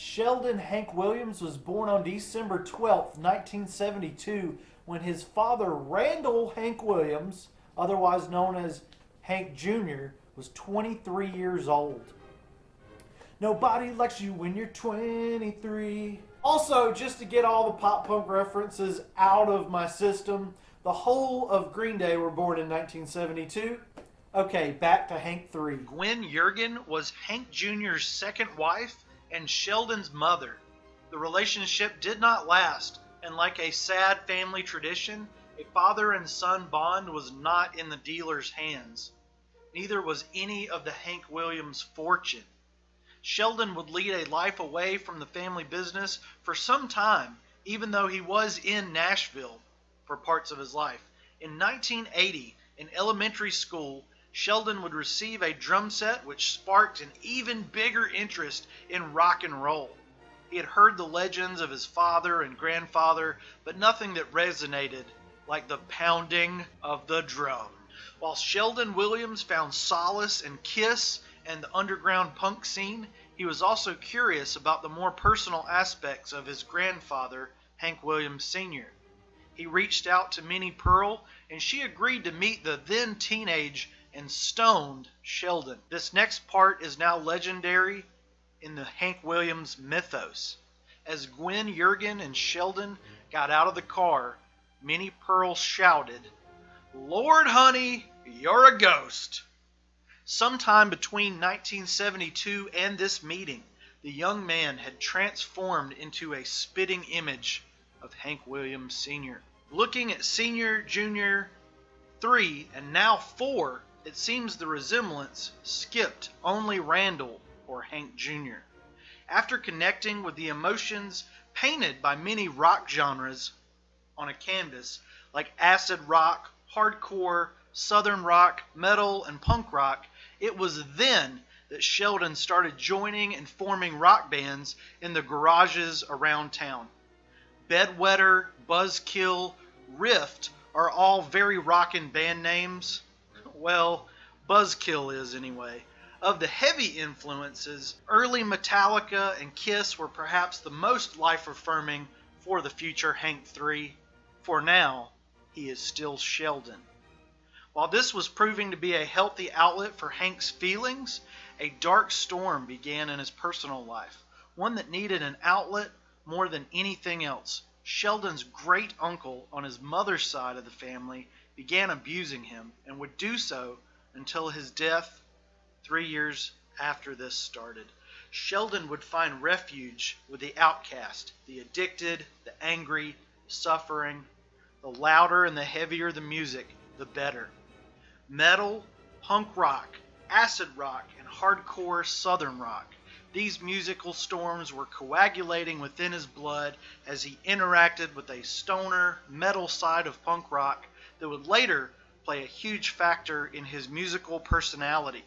Sheldon Hank Williams was born on December 12th, 1972, when his father, Randall Hank Williams, otherwise known as Hank Jr., was 23 years old. Nobody likes you when you're 23. Also, just to get all the pop punk references out of my system, the whole of Green Day were born in 1972. Okay, back to Hank 3. Gwen Jurgen was Hank Jr.'s second wife and Sheldon's mother. The relationship did not last, and like a sad family tradition, a father and son bond was not in the dealer's hands. Neither was any of the Hank Williams fortune. Sheldon would lead a life away from the family business for some time, even though he was in Nashville for parts of his life. In 1980, in elementary school, Sheldon would receive a drum set which sparked an even bigger interest in rock and roll. He had heard the legends of his father and grandfather, but nothing that resonated like the pounding of the drum. While Sheldon Williams found solace in Kiss and the underground punk scene, he was also curious about the more personal aspects of his grandfather, Hank Williams Sr. He reached out to Minnie Pearl, and she agreed to meet the then teenage and stoned Sheldon. This next part is now legendary in the Hank Williams mythos. As Gwen Jurgen and Sheldon got out of the car, Minnie Pearl shouted, "Lord, honey, you're a ghost." Sometime between 1972 and this meeting, the young man had transformed into a spitting image of Hank Williams Sr. Looking at Senior, Junior 3, and now 4, it seems the resemblance skipped only Randall or Hank Jr. After connecting with the emotions painted by many rock genres on a canvas, like acid rock, hardcore, southern rock, metal, and punk rock, it was then that Sheldon started joining and forming rock bands in the garages around town. Bedwetter, Buzzkill, Rift are all very rockin' band names. Well, Buzzkill is anyway. Of the heavy influences, early Metallica and Kiss were perhaps the most life-affirming for the future Hank 3. For now, he is still Sheldon. While this was proving to be a healthy outlet for Hank's feelings, a dark storm began in his personal life, one that needed an outlet more than anything else. Sheldon's great uncle on his mother's side of the family began abusing him and would do so until his death 3 years after this started. Sheldon would find refuge with the outcast, the addicted, the angry, suffering. The louder and the heavier the music, the better. Metal, punk rock, acid rock, and hardcore southern rock. These musical storms were coagulating within his blood as he interacted with a stoner, metal side of punk rock that would later play a huge factor in his musical personality.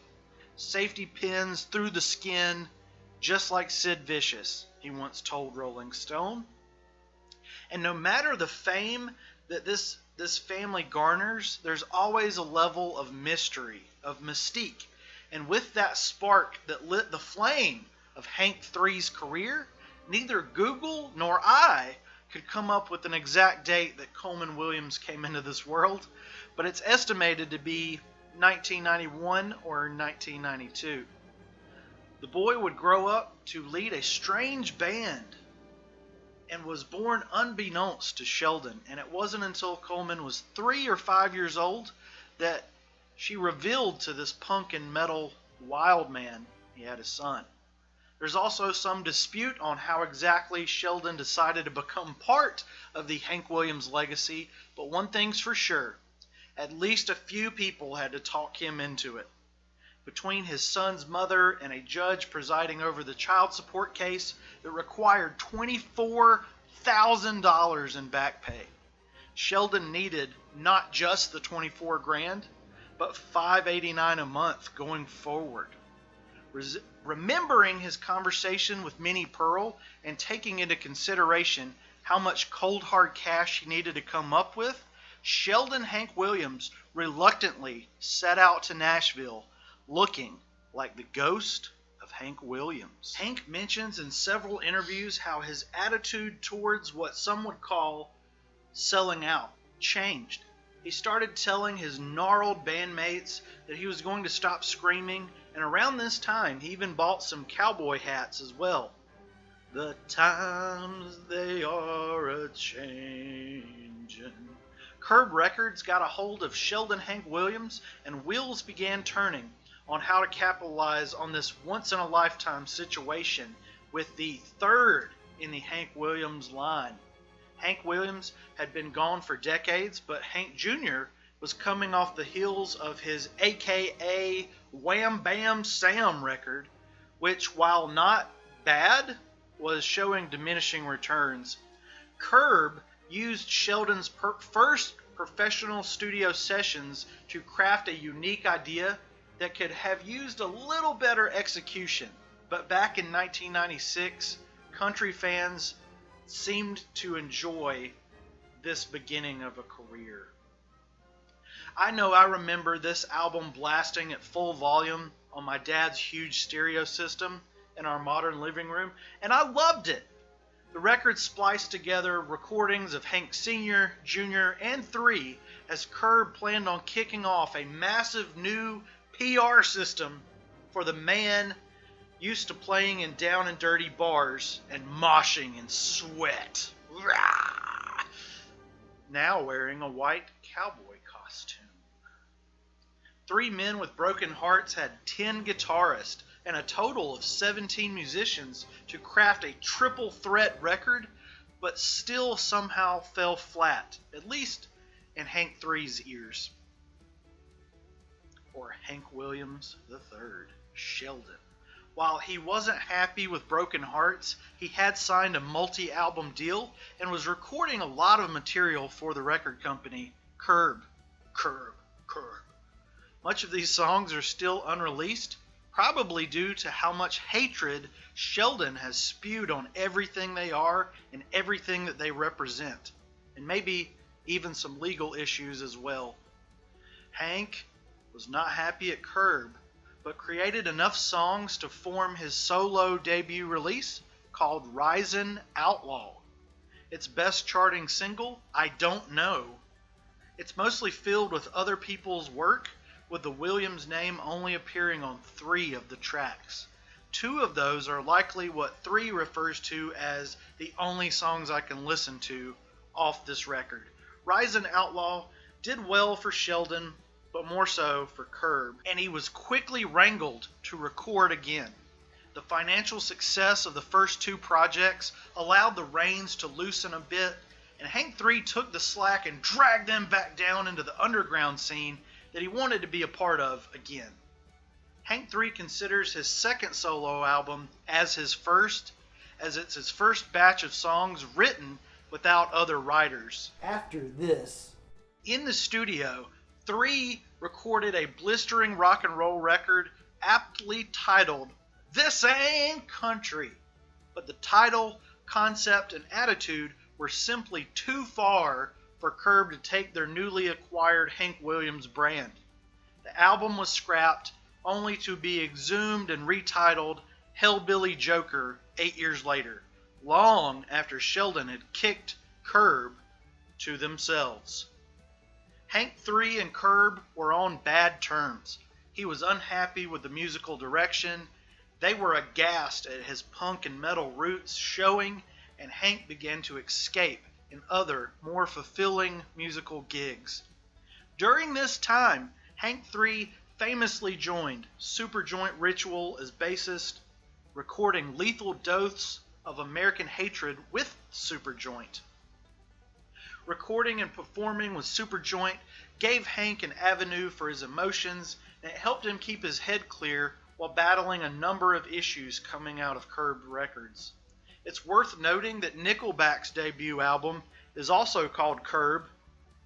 Safety pins through the skin, just like Sid Vicious, he once told Rolling Stone. And no matter the fame that this family garners, there's always a level of mystery, of mystique. And with that spark that lit the flame of Hank 3's career, neither Google nor I could come up with an exact date that Coleman Williams came into this world, but it's estimated to be 1991 or 1992. The boy would grow up to lead a strange band and was born unbeknownst to Sheldon, and it wasn't until Coleman was 3 or 5 years old that she revealed to this punk and metal wild man he had a son. There's also some dispute on how exactly Sheldon decided to become part of the Hank Williams legacy, but one thing's for sure, at least a few people had to talk him into it. Between his son's mother and a judge presiding over the child support case that required $24,000 in back pay, Sheldon needed not just the 24 grand, but $589 a month going forward. Remembering his conversation with Minnie Pearl and taking into consideration how much cold hard cash he needed to come up with, Sheldon Hank Williams reluctantly set out to Nashville looking like the ghost of Hank Williams. Hank mentions in several interviews how his attitude towards what some would call selling out changed. He started telling his gnarled bandmates that he was going to stop screaming, and around this time he even bought some cowboy hats as well. The times they are a-changin'. Curb Records got a hold of Sheldon Hank Williams, and wheels began turning on how to capitalize on this once-in-a-lifetime situation with the third in the Hank Williams line. Hank Williams had been gone for decades, but Hank Jr. was coming off the heels of his AKA Wham Bam Sam record, which, while not bad, was showing diminishing returns. Curb used Sheldon's first professional studio sessions to craft a unique idea that could have used a little better execution. But back in 1996, country fans seemed to enjoy this beginning of a career. I know I remember this album blasting at full volume on my dad's huge stereo system in our modern living room, and I loved it. The record spliced together recordings of Hank Sr., Jr., and 3 as Curb planned on kicking off a massive new PR system for the man used to playing in down and dirty bars and moshing in sweat. Rah! Now wearing a white cowboy costume. 3 Men with Broken Hearts had 10 guitarists and a total of 17 musicians to craft a triple threat record, but still somehow fell flat, at least in Hank III's ears. Or Hank Williams III, Sheldon. While he wasn't happy with Broken Hearts, he had signed a multi-album deal and was recording a lot of material for the record company, Curb. Much of these songs are still unreleased, probably due to how much hatred Sheldon has spewed on everything they are and everything that they represent, and maybe even some legal issues as well. Hank was not happy at Curb, but created enough songs to form his solo debut release called Risin' Outlaw. Its best charting single, I Don't Know. It's mostly filled with other people's work, with the Williams name only appearing on 3 of the tracks. 2 of those are likely what 3 refers to as the only songs I can listen to off this record. Risin' Outlaw did well for Sheldon, but more so for Curb, and he was quickly wrangled to record again. The financial success of the first 2 projects allowed the reins to loosen a bit, and Hank III took the slack and dragged them back down into the underground scene that he wanted to be a part of again. Hank III considers his second solo album as his first, as it's his first batch of songs written without other writers. After this, in the studio, 3 recorded a blistering rock and roll record aptly titled This Ain't Country, but the title, concept, and attitude were simply too far for Curb to take their newly acquired Hank Williams brand. The album was scrapped, only to be exhumed and retitled Hellbilly Joker 8 years later, long after Sheldon had kicked Curb to themselves. Hank III and Curb were on bad terms. He was unhappy with the musical direction. They were aghast at his punk and metal roots showing, and Hank began to escape in other, more fulfilling musical gigs. During this time, Hank III famously joined Superjoint Ritual as bassist, recording lethal doses of American Hatred with Superjoint. Recording and performing with Superjoint gave Hank an avenue for his emotions, and it helped him keep his head clear while battling a number of issues coming out of Curb Records. It's worth noting that Nickelback's debut album is also called Curb.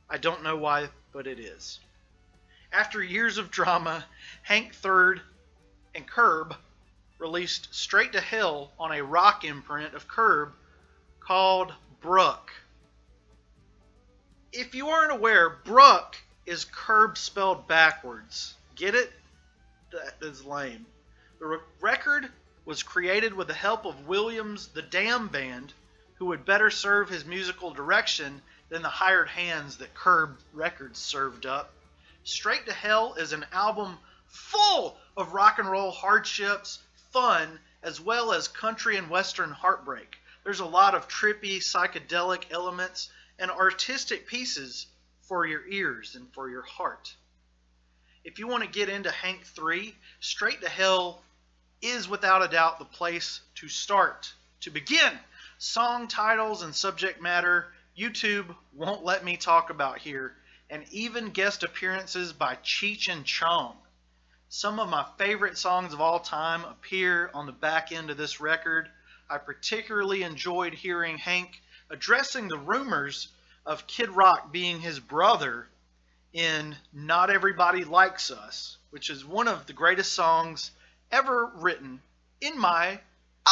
I don't know why, but it is. After years of drama, Hank III and Curb released Straight to Hell on a rock imprint of Curb called Bruck. If you aren't aware, Bruck is Curb spelled backwards. Get it? That is lame. The record was created with the help of Williams' The Damn Band, who would better serve his musical direction than the hired hands that Curb Records served up. Straight to Hell is an album full of rock and roll hardships, fun, as well as country and western heartbreak. There's a lot of trippy, psychedelic elements and artistic pieces for your ears and for your heart. If you want to get into Hank 3, Straight to Hell is without a doubt the place to start. To begin, song titles and subject matter YouTube won't let me talk about here, and even guest appearances by Cheech and Chong. Some of my favorite songs of all time appear on the back end of this record. I particularly enjoyed hearing Hank addressing the rumors of Kid Rock being his brother in Not Everybody Likes Us, which is one of the greatest songs ever written, in my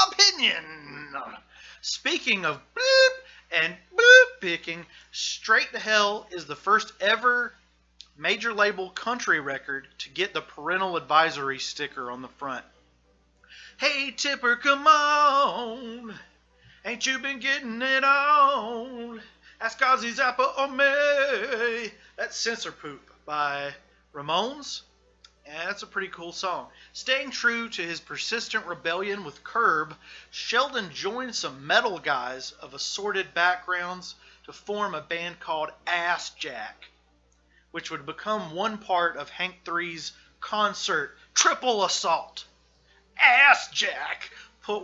opinion. Speaking of bloop and bloop picking, Straight to Hell is the first ever major label country record to get the parental advisory sticker on the front. Hey Tipper, come on, ain't you been getting it on? Ask Ozzy Zappa or me. That's Censor Poop by Ramones. And that's a pretty cool song. Staying true to his persistent rebellion with Curb, Sheldon joined some metal guys of assorted backgrounds to form a band called Ass Jack, which would become one part of Hank 3's concert Triple Assault. Ass Jack put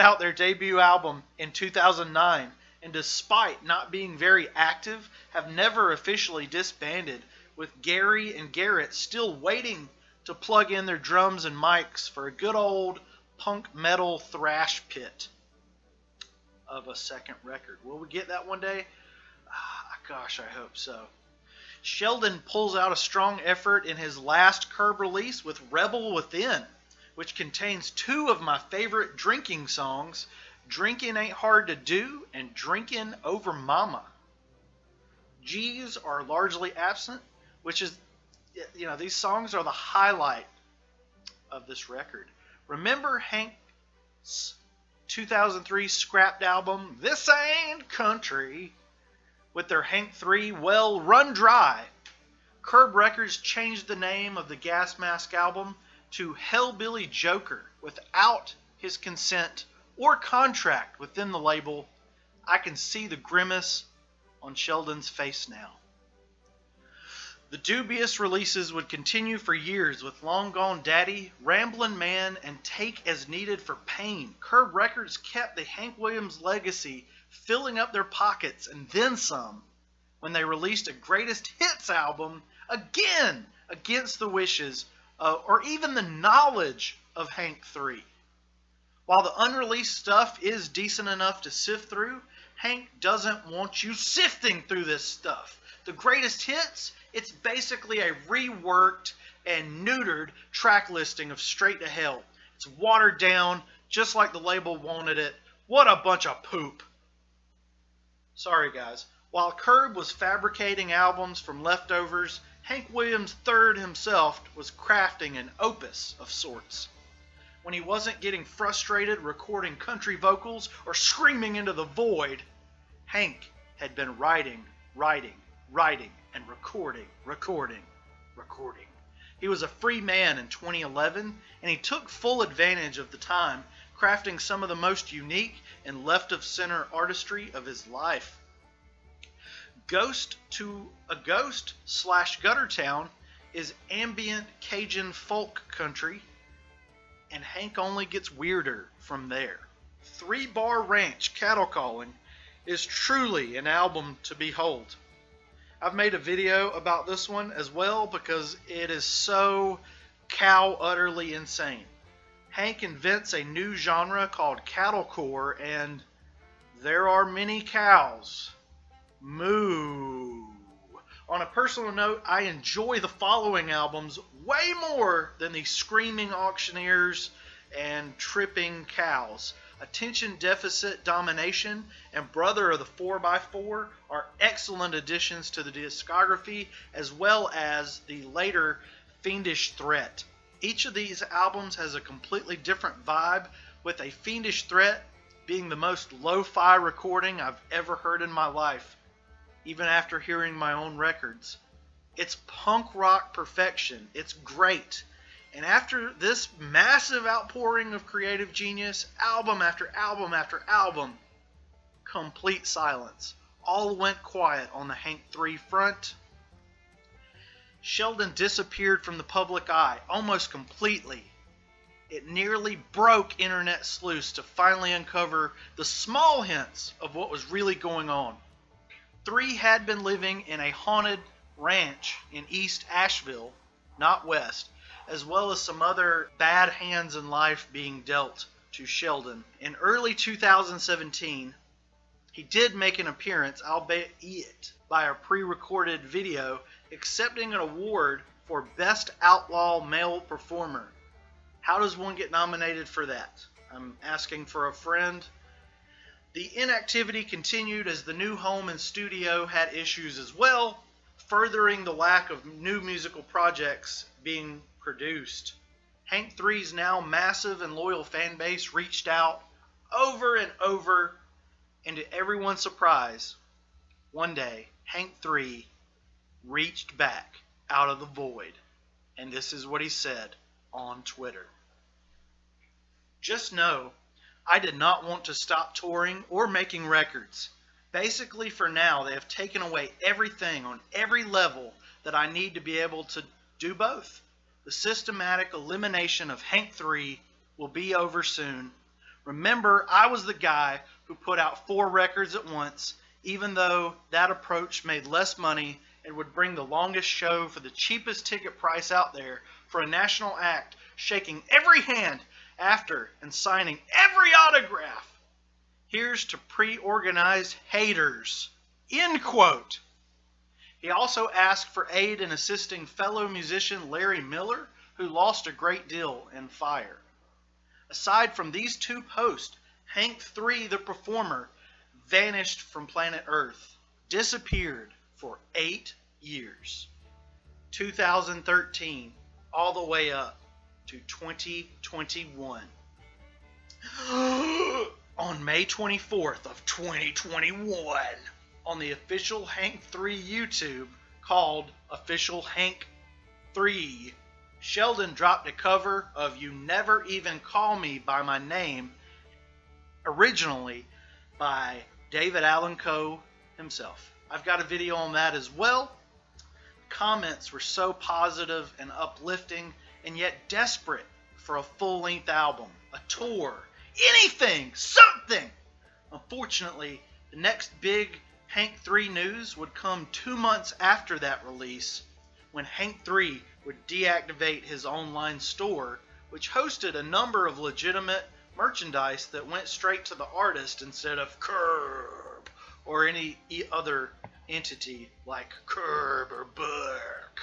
out their debut album in 2009, and despite not being very active, have never officially disbanded, with Gary and Garrett still waiting to plug in their drums and mics for a good old punk metal thrash pit of a second record. Will we get that one day? Gosh, I hope so. Sheldon pulls out a strong effort in his last Curb release with Rebel Within, which contains two of my favorite drinking songs, Drinkin' Ain't Hard to Do and Drinkin' Over Mama. G's are largely absent, which is, these songs are the highlight of this record. Remember Hank's 2003 scrapped album, This Ain't Country, with their Hank 3, well, run dry. Curb Records changed the name of the Gas Mask album to Hellbilly Joker without his consent or contract within the label. I can see the grimace on Sheldon's face now. The Dubious releases would continue for years with Long Gone Daddy, Ramblin' Man, and Take As Needed for Pain. Curb Records kept the Hank Williams legacy filling up their pockets and then some when they released a greatest hits album again against the wishes or even the knowledge of Hank 3. While the unreleased stuff is decent enough to sift through, Hank doesn't want you sifting through this stuff. The greatest hits, it's basically a reworked and neutered track listing of Straight to Hell. It's watered down, just like the label wanted it. What a bunch of poop. Sorry guys. While Curb was fabricating albums from leftovers, Hank Williams III himself was crafting an opus of sorts. When he wasn't getting frustrated recording country vocals or screaming into the void, Hank had been writing, and recording. He was a free man in 2011, and he took full advantage of the time, crafting some of the most unique and left-of-center artistry of his life. Ghost / Gutter Town is ambient Cajun folk country, and Hank only gets weirder from there. 3 Bar Ranch Cattle Calling is truly an album to behold. I've made a video about this one as well because it is so utterly insane. Hank invents a new genre called cattlecore, and there are many cows. Moo. On a personal note, I enjoy the following albums way more than the screaming auctioneers and tripping cows. Attention Deficit Domination and Brother of the 4x4 are excellent additions to the discography, as well as the later Fiendish Threat. Each of these albums has a completely different vibe, with a Fiendish Threat being the most lo-fi recording I've ever heard in my life, even after hearing my own records. It's punk rock perfection. It's great. And after this massive outpouring of creative genius, album after album after album, complete silence. All went quiet on the Hank 3 front. Sheldon disappeared from the public eye almost completely. It nearly broke internet sleuths to finally uncover the small hints of what was really going on. 3 had been living in a haunted ranch in East Asheville, not West, as well as some other bad hands in life being dealt to Sheldon. In early 2017, he did make an appearance, albeit by a pre-recorded video, accepting an award for Best Outlaw Male Performer. How does one get nominated for that? I'm asking for a friend. The inactivity continued as the new home and studio had issues as well, furthering the lack of new musical projects being produced. Hank 3's now massive and loyal fan base reached out over and over, and to everyone's surprise, one day Hank 3 reached back out of the void, and this is what he said on Twitter. Just know, I did not want to stop touring or making records. Basically, for now, they have taken away everything on every level that I need to be able to do both. The systematic elimination of Hank 3 will be over soon. Remember, I was the guy who put out 4 records at once, even though that approach made less money and would bring the longest show for the cheapest ticket price out there for a national act, shaking every hand after and signing every autograph. Here's to pre-organized haters. End quote. He also asked for aid in assisting fellow musician Larry Miller, who lost a great deal in fire. Aside from these 2 posts, Hank 3, the performer, vanished from planet Earth, disappeared for 8 years. 2013, all the way up to 2021. On May 24th of 2021, on the official Hank 3 YouTube called Official Hank 3, Sheldon dropped a cover of You Never Even Call Me By My Name, originally by David Allan Coe himself. I've got a video on that as well. Comments were so positive and uplifting, and yet desperate for a full-length album, a tour, anything, something. Unfortunately, the next big Hank 3 news would come 2 months after that release, when Hank 3 would deactivate his online store, which hosted a number of legitimate merchandise that went straight to the artist instead of Curb or any other entity like Curb or Burke.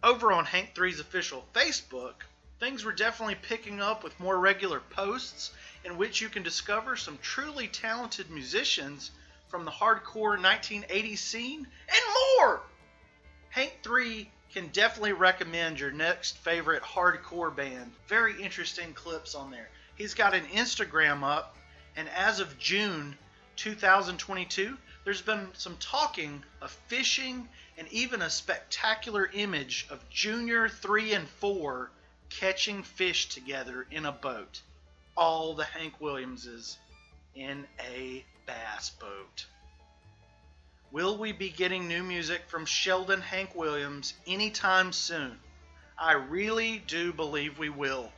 Over on Hank 3's official Facebook, things were definitely picking up with more regular posts in which you can discover some truly talented musicians from the hardcore 1980s scene and more. Hank 3 can definitely recommend your next favorite hardcore band. Very interesting clips on there. He's got an Instagram up, and as of June 2022, there's been some talking of fishing and even a spectacular image of Junior 3 and 4 catching fish together in a boat. All the Hank Williamses in a bass boat. Will we be getting new music from Sheldon Hank Williams anytime soon? I really do believe we will.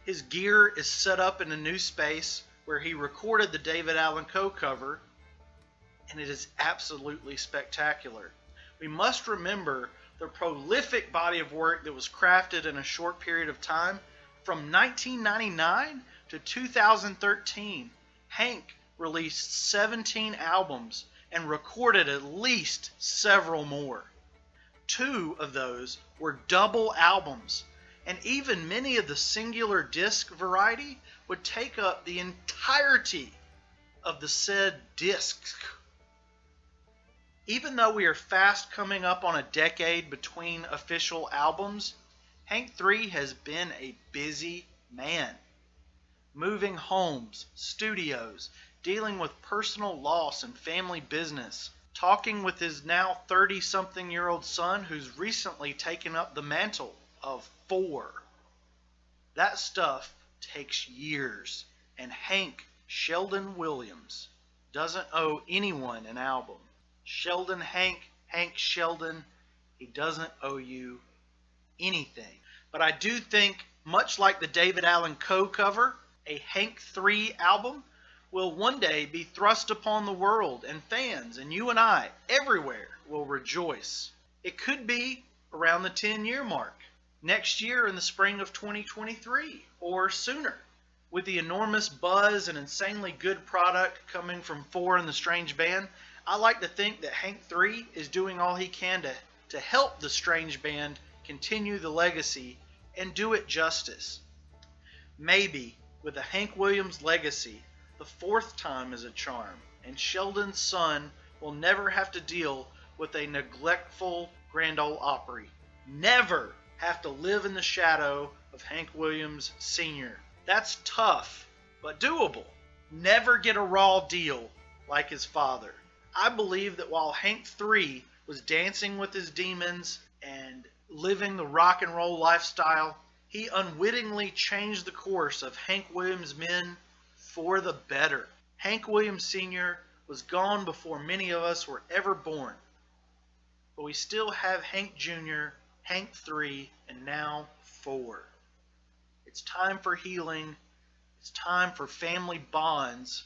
His gear is set up in a new space where he recorded the David Allan Coe cover, and it is absolutely spectacular. We must remember the prolific body of work that was crafted in a short period of time. From 1999 to 2013, Hank released 17 albums and recorded at least several more. 2 of those were double albums, and even many of the singular disc variety would take up the entirety of the said discs. Even though we are fast coming up on a decade between official albums, Hank 3 has been a busy man. Moving homes, studios, dealing with personal loss and family business, talking with his now 30-something-year-old son who's recently taken up the mantle of 4. That stuff takes years, and Hank Sheldon Williams doesn't owe anyone an album. Sheldon Hank Sheldon, he doesn't owe you anything. But I do think, much like the David Allan Coe cover, a Hank 3 album will one day be thrust upon the world, and fans, and you and I, everywhere, will rejoice. It could be around the 10-year mark, next year in the spring of 2023, or sooner. With the enormous buzz and insanely good product coming from 4 and the Strange Band, I like to think that Hank 3 is doing all he can to help the Strange Band continue the legacy and do it justice. Maybe, with a Hank Williams legacy, the 4th time is a charm, and Sheldon's son will never have to deal with a neglectful Grand Ole Opry. Never have to live in the shadow of Hank Williams Sr. That's tough, but doable. Never get a raw deal like his father. I believe that while Hank 3 was dancing with his demons and living the rock and roll lifestyle, he unwittingly changed the course of Hank Williams' men for the better. Hank Williams Sr. was gone before many of us were ever born. But we still have Hank Jr., Hank 3, and now 4. It's time for healing. It's time for family bonds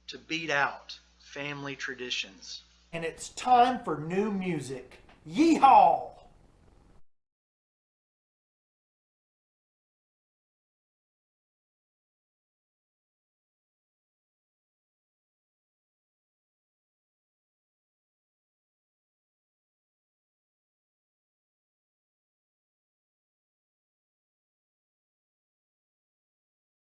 to beat out family traditions. And it's time for new music. Yeehaw!